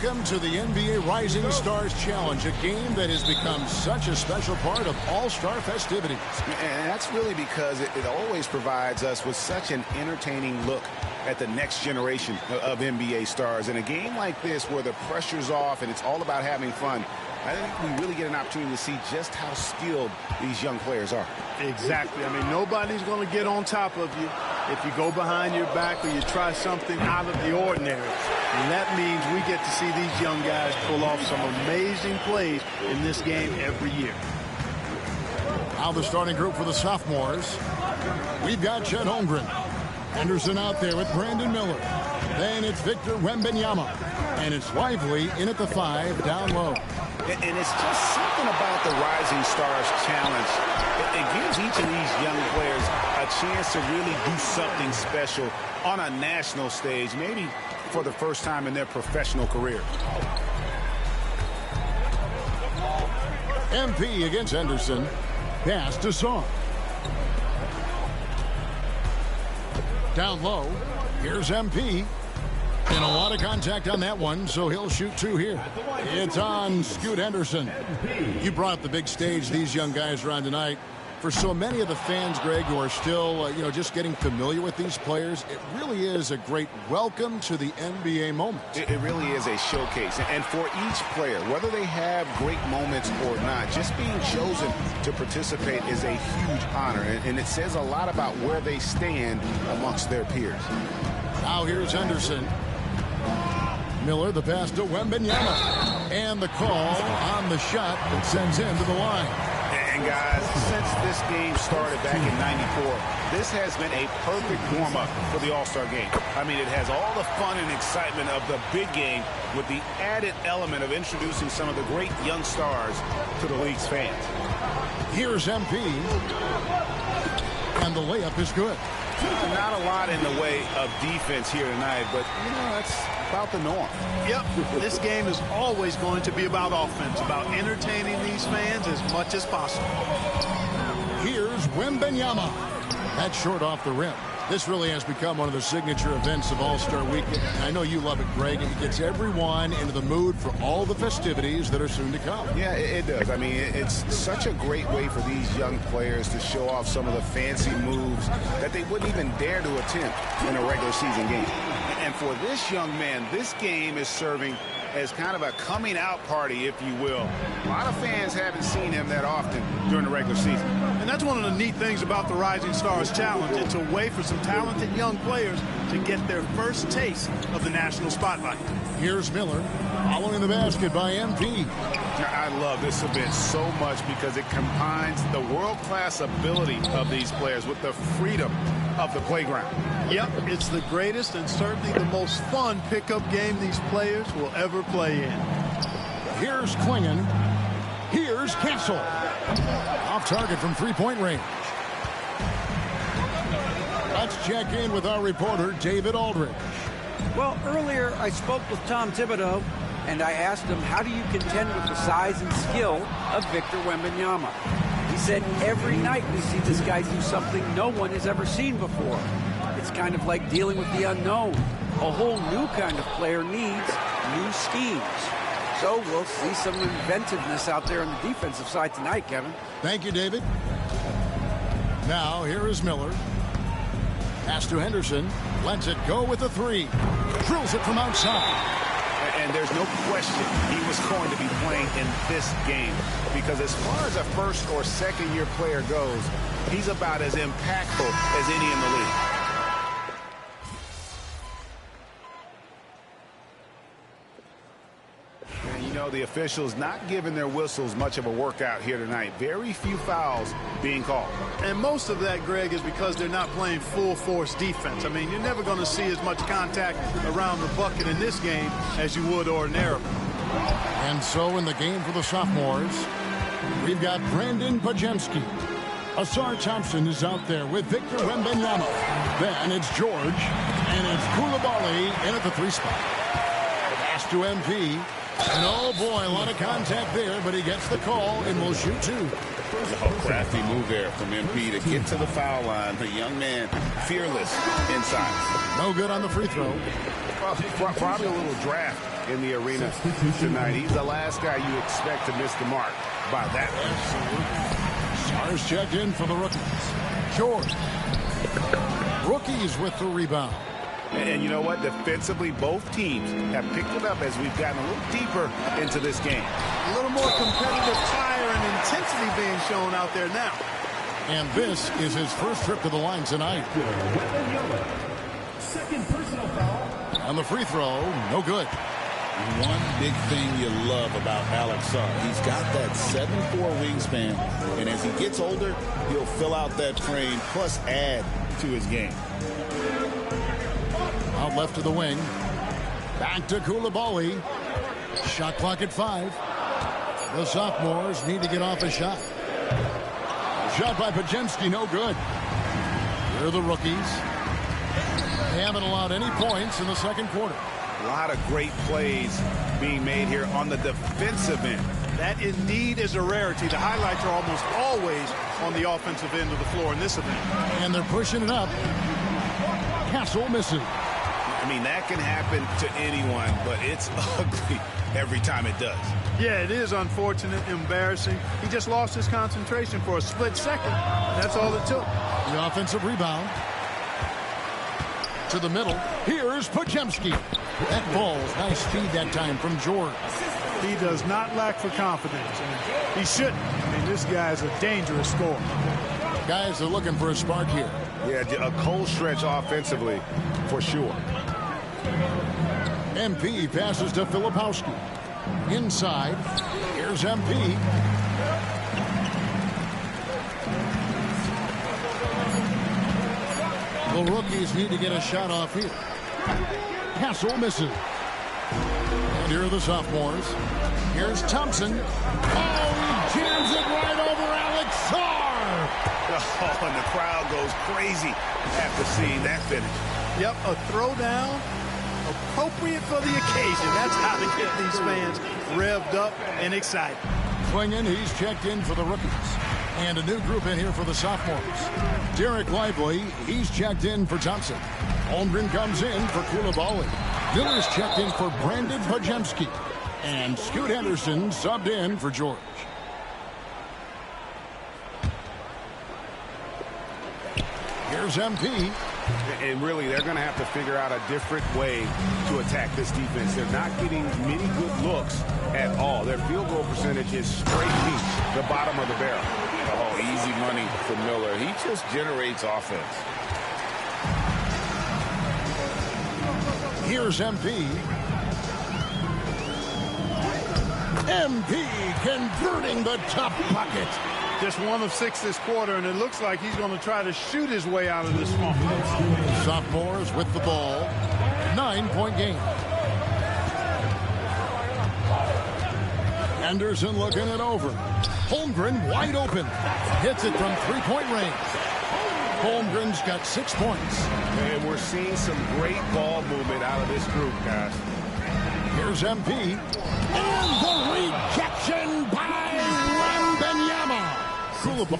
Welcome to the NBA Rising Stars Challenge, a game that has become such a special part of all-star festivities. And that's really because it always provides us with such an entertaining look at the next generation of NBA stars. In a game like this where the pressure's off and it's all about having fun, I think we really get an opportunity to see just how skilled these young players are. Exactly. I mean, nobody's going to get on top of you if you go behind your back or you try something out of the ordinary. And that means we get to see these young guys pull off some amazing plays in this game every year. Now the starting group for the sophomores. We've got Chet Holmgren. Henderson out there with Brandon Miller. Then it's Victor Wembanyama. And it's Lively in at the 5 down low. And it's just something about the Rising Stars Challenge. It gives each of these young players a chance to really do something special on a national stage, maybe for the first time in their professional career. MP against Henderson. Pass to Song. Down low. Here's MP. And a lot of contact on that one, so he'll shoot 2 here. It's on Scoot Henderson. You brought up the big stage these young guys are on tonight. For so many of the fans, Greg, who are still, just getting familiar with these players, it really is a great welcome to the NBA moment. It really is a showcase. And for each player, whether they have great moments or not, just being chosen to participate is a huge honor. And it says a lot about where they stand amongst their peers. Now here's Henderson. Miller, the pass to Wembanyama. And the call on the shot that sends him to the line. And guys, since this game started back in '94, this has been a perfect warm-up for the All-Star game. I mean, it has all the fun and excitement of the big game with the added element of introducing some of the great young stars to the league's fans. Here's MP. And the layup is good. Not a lot in the way of defense here tonight, but, that's about the norm. Yep, this game is always going to be about offense, about entertaining these fans as much as possible. Here's Wembanyama. That's short off the rim. This really has become one of the signature events of All-Star Weekend. I know you love it, Greg. It gets everyone into the mood for all the festivities that are soon to come. Yeah, it does. I mean, it's such a great way for these young players to show off some of the fancy moves that they wouldn't even dare to attempt in a regular season game. And for this young man, this game is serving as kind of a coming out party, if you will. A lot of fans haven't seen him that often during the regular season. And that's one of the neat things about the Rising Stars Challenge. It's a way for some talented young players to get their first taste of the national spotlight. Here's Miller, following the basket by MP. I love this event so much because it combines the world-class ability of these players with the freedom of the playground. Yep, it's the greatest and certainly the most fun pickup game these players will ever play in. Here's Klingon. Here's Castle. Off target from three-point range. Let's check in with our reporter, David Aldridge. Well, earlier I spoke with Tom Thibodeau, and I asked him, how do you contend with the size and skill of Victor Wembanyama? He said, every night we see this guy do something no one has ever seen before. It's kind of like dealing with the unknown. A whole new kind of player needs new schemes. So we'll see some inventiveness out there on the defensive side tonight, Kevin. Thank you, David. Now, here is Miller. Pass to Henderson. Lets it go with a 3. Drills it from outside. And there's no question he was going to be playing in this game because as far as a first or second year player goes, he's about as impactful as any in the league. And the officials not giving their whistles much of a workout here tonight. Very few fouls being called. And most of that, Greg, is because they're not playing full force defense. I mean, you're never going to see as much contact around the bucket in this game as you would ordinarily. And so in the game for the sophomores, we've got Brandon Pajemski. Asar Thompson is out there with Victor Wembanyama. Then it's George, and it's Koulibaly in at the 3 spot. Pass to MP. And oh boy, a lot of contact there, but he gets the call and will shoot two. Oh, crafty move there from MP to get to the foul line. The young man, fearless inside. No good on the free throw. Well, probably a little draft in the arena tonight. He's the last guy you expect to miss the mark by that much. Stars checked in for the rookies. George. Rookies with the rebound. And you know what? Defensively, both teams have picked it up as we've gotten a little deeper into this game. A little more competitive fire and intensity being shown out there now. And this is his first trip to the line tonight. Second personal foul. On the free throw, no good. One big thing you love about Alex Sarr, he's got that 7'4" wingspan, and as he gets older, he'll fill out that frame, plus add to his game. Out left to the wing. Back to Coulibaly. Shot clock at 5. The sophomores need to get off a shot. Shot by Podziemski, no good. Here are the rookies. They haven't allowed any points in the second quarter. A lot of great plays being made here on the defensive end. That indeed is a rarity. The highlights are almost always on the offensive end of the floor in this event. And they're pushing it up. Castle misses. I mean, that can happen to anyone, but it's ugly every time it does. Yeah, it is unfortunate, embarrassing. He just lost his concentration for a split second. That's all it took. The offensive rebound. To the middle. Here's Podziemski. That ball's nice speed that time from George. He does not lack for confidence, and he shouldn't. I mean, this guy is a dangerous scorer. Guys are looking for a spark here. Yeah, a cold stretch offensively for sure. MP passes to Filipowski. Inside. Here's MP. The rookies need to get a shot off here. Castle misses. And here are the sophomores. Here's Thompson. Oh, he jams it right over Alex Sarr. Oh, and the crowd goes crazy after seeing that finish. Yep, a throwdown appropriate for the occasion. That's how to get these fans revved up and excited. Swinging, he's checked in for the rookies. And a new group in here for the sophomores. Derek Lively, he's checked in for Thompson. Holmgren comes in for Coulibaly. Miller's checked in for Brandon Podziemski. And Scoot Henderson subbed in for George. Here's MP. And really, they're going to have to figure out a different way to attack this defense. They're not getting many good looks at all. Their field goal percentage is straight deep, the bottom of the barrel. Oh, easy money for Miller. He just generates offense. Here's MP. MP converting the top bucket. Just 1 of 6 this quarter, and it looks like he's going to try to shoot his way out of this funk. Sophomores with the ball. 9-point game. Anderson looking it over. Holmgren wide open. Hits it from 3-point range. Holmgren's got 6 points. And we're seeing some great ball movement out of this group, guys. Here's MP. And the rejection by Wembanyama. Coulibaly.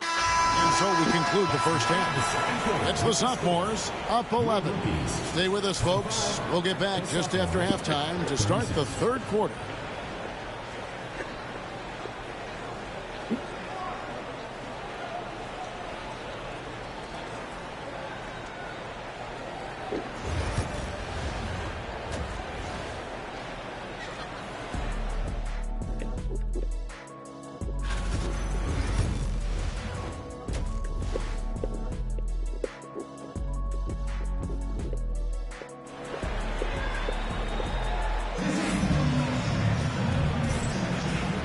And so we conclude the first half. It's the sophomores up 11. Stay with us, folks. We'll get back just after halftime to start the third quarter.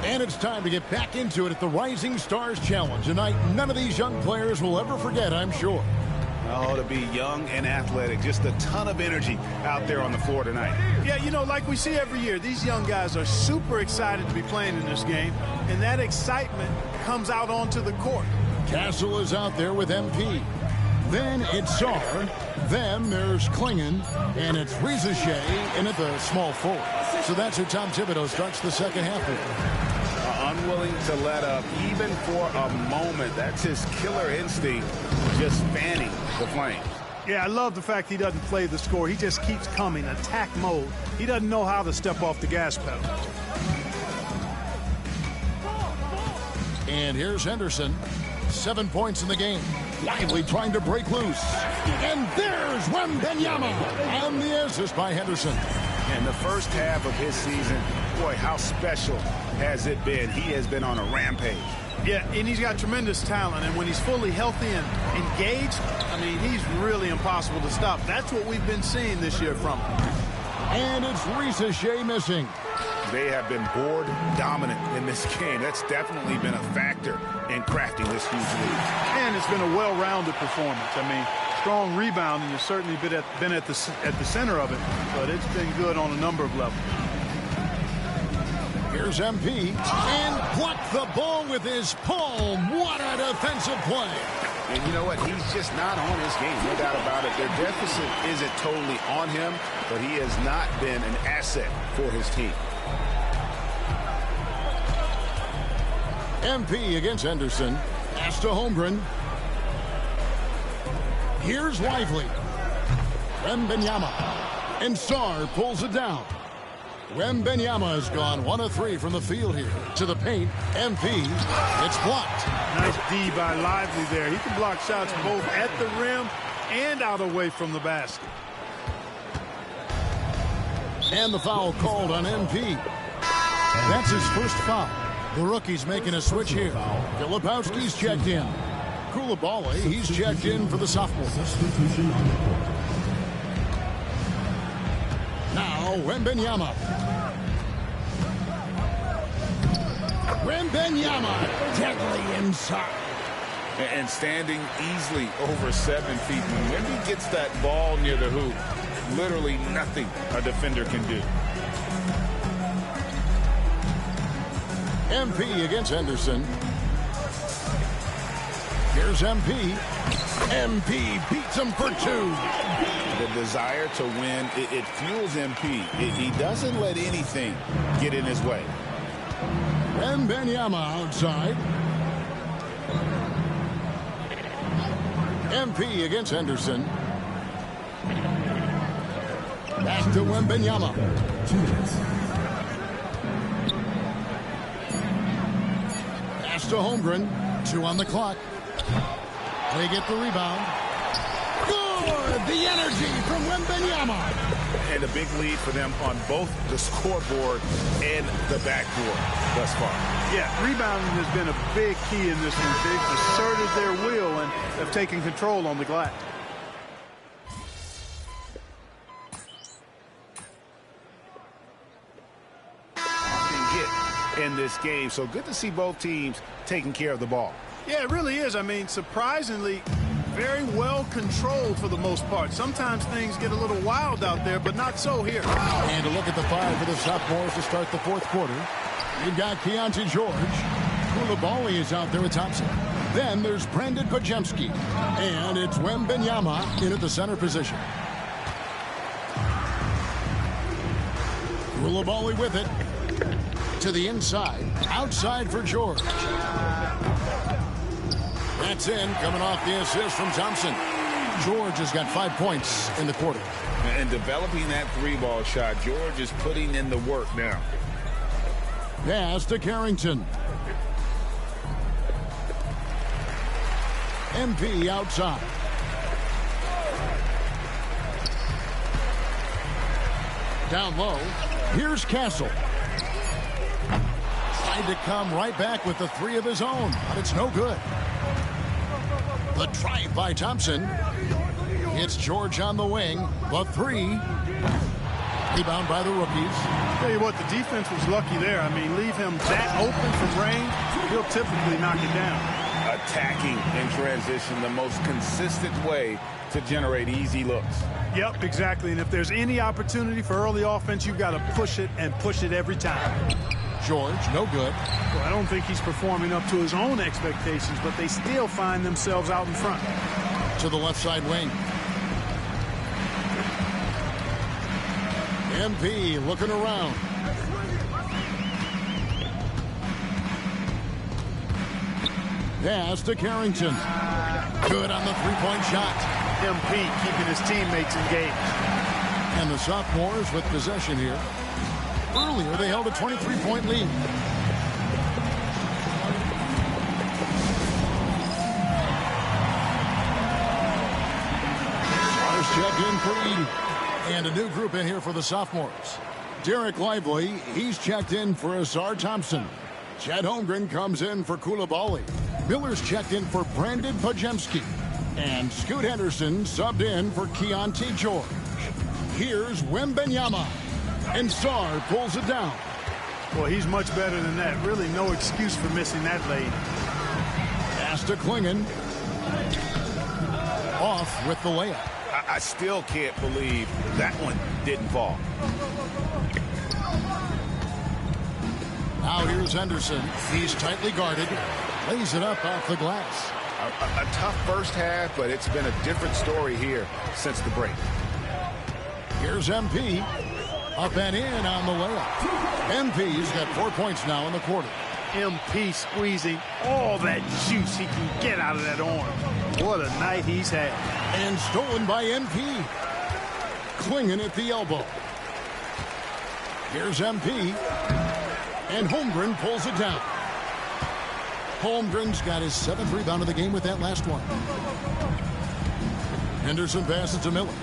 And it's time to get back into it at the Rising Stars Challenge. Tonight, none of these young players will ever forget, I'm sure. Oh, to be young and athletic. Just a ton of energy out there on the floor tonight. Yeah, you know, like we see every year, these young guys are super excited to be playing in this game, and that excitement comes out onto the court. Castle is out there with MP. Then it's Sarr. Then there's Klingon. And it's Rizachet in at the small forward. So that's who Tom Thibodeau starts the second half with. Unwilling to let up even for a moment. That's his killer instinct, just fanning the flames. Yeah, I love the fact he doesn't play the score. He just keeps coming, attack mode. He doesn't know how to step off the gas pedal. And here's Henderson. 7 points in the game. Lively trying to break loose. And there's Wembanyama. And the assist by Henderson. In the first half of his season, boy, how special has it been? He has been on a rampage. Yeah, and he's got tremendous talent, and when he's fully healthy and engaged, I mean, he's really impossible to stop. That's what we've been seeing this year from him. And it's Rizachet missing. They have been board dominant in this game. That's definitely been a factor in crafting this huge lead. And it's been a well-rounded performance. I mean, strong rebounding has certainly been at the center of it, but it's been good on a number of levels. Here's MP, and blocked the ball with his palm. What a defensive play. And you know what? He's just not on his game, no doubt about it. Their deficit isn't totally on him, but he has not been an asset for his team. MP against Henderson. Pass to Holmgren. Here's Lively. Wembanyama. And Sarr pulls it down. Wembanyama has gone 1 of 3 from the field here. To the paint. MP. It's blocked. Nice D by Lively there. He can block shots both at the rim and out away from the basket. And the foul called on MP. That's his first foul. The rookie's making a switch here. Filipowski's checked in. Koulibaly, he's checked in for the sophomore. Now, Wembanyama. Wembanyama, deadly inside. And standing easily over 7 feet. When Wemby gets that ball near the hoop, literally nothing a defender can do. MP against Henderson. Here's MP. MP beats him for 2. The desire to win, it fuels MP. He doesn't let anything get in his way. Wembanyama outside. MP against Henderson. Back to Wembanyama. 2 minutes. Pass to Holmgren. 2 on the clock. They get the rebound. Good! The energy from Wembanyama. And a big lead for them on both the scoreboard and the backboard thus far. Yeah, rebounding has been a big key in this one. They've asserted their will and have taken control on the glass. In this game, so good to see both teams taking care of the ball. Yeah, it really is. I mean, surprisingly, very well controlled for the most part. Sometimes things get a little wild out there, but not so here. And a look at the 5 for the sophomores to start the 4th quarter. You've got Keontae George. Koulibaly is out there with Thompson. Then there's Brandon Podziemski. And it's Wembanyama in at the center position. Koulibaly with it. To the inside. Outside for George. That's in. Coming off the assist from Thompson. George has got 5 points in the quarter. And developing that 3-ball shot, George is putting in the work now. Pass to Carrington. MP outside. Down low. Here's Castle. Tried to come right back with the 3 of his own, but it's no good. The drive by Thompson. It's George on the wing. The 3. Rebound by the rookies. Tell you what, the defense was lucky there. I mean, leave him that open from range, he'll typically knock it down. Attacking in transition, the most consistent way to generate easy looks. Yep, exactly. And if there's any opportunity for early offense, you've got to push it and push it every time. George, no good. Well, I don't think he's performing up to his own expectations, but they still find themselves out in front. to the left side wing. MP looking around. Pass to Carrington. Good on the three-point shot. MP keeping his teammates engaged. And the sophomores with possession here. Earlier, they held a 23-point lead. Suarez checked in for Edey. And a new group in here for the sophomores. Derek Lively, he's checked in for Asar Thompson. Chad Holmgren comes in for Koulibaly. Miller's checked in for Brandon Pajemski. And Scoot Henderson subbed in for Keontae George. Here's Wembanyama. And Sarr pulls it down. Well, he's much better than that. Really no excuse for missing that lane. Pass to Klingon. Off with the layup. I still can't believe that one didn't fall. Now here's Henderson. He's tightly guarded. Lays it up off the glass. A tough first half, but it's been a different story here since the break. Here's MP. Up and in on the layup. MP's got 4 points now in the quarter. MP squeezing all that juice he can get out of that arm. What a night he's had. And stolen by MP. Klingon at the elbow. Here's MP. And Holmgren pulls it down. Holmgren's got his 7th rebound of the game with that last one. Henderson passes to Miller.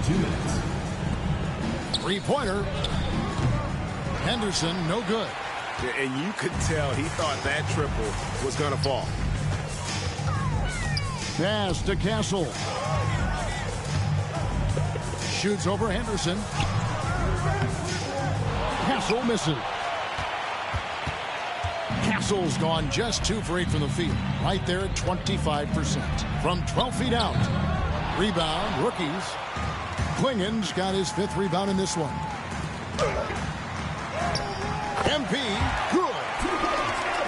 2 minutes. Three-pointer. Henderson, no good. And you could tell he thought that triple was going to fall. Pass to Castle. Shoots over Henderson. Castle misses. Castle's gone just 2 for 8 from the field. Right there at 25%. From 12 feet out. Rebound, rookies. Klingon's got his 5th rebound in this one. MP, good.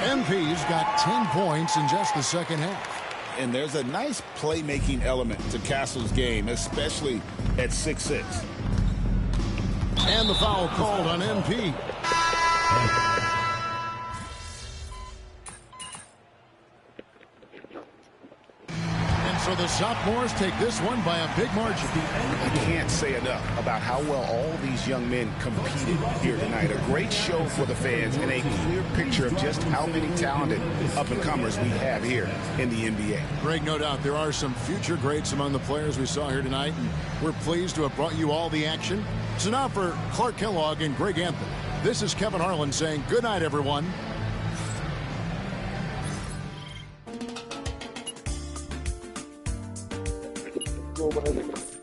MP's got 10 points in just the second half. And there's a nice playmaking element to Castle's game, especially at 6'6". And the foul called on MP. So the sophomores take this one by a big margin. I can't say enough about how well all these young men competed here tonight. A great show for the fans and a clear picture of just how many talented up-and-comers we have here in the NBA. Greg, no doubt there are some future greats among the players we saw here tonight, and we're pleased to have brought you all the action. So now for Clark Kellogg and Greg Anthony, this is Kevin Harlan saying good night, everyone. Whatever.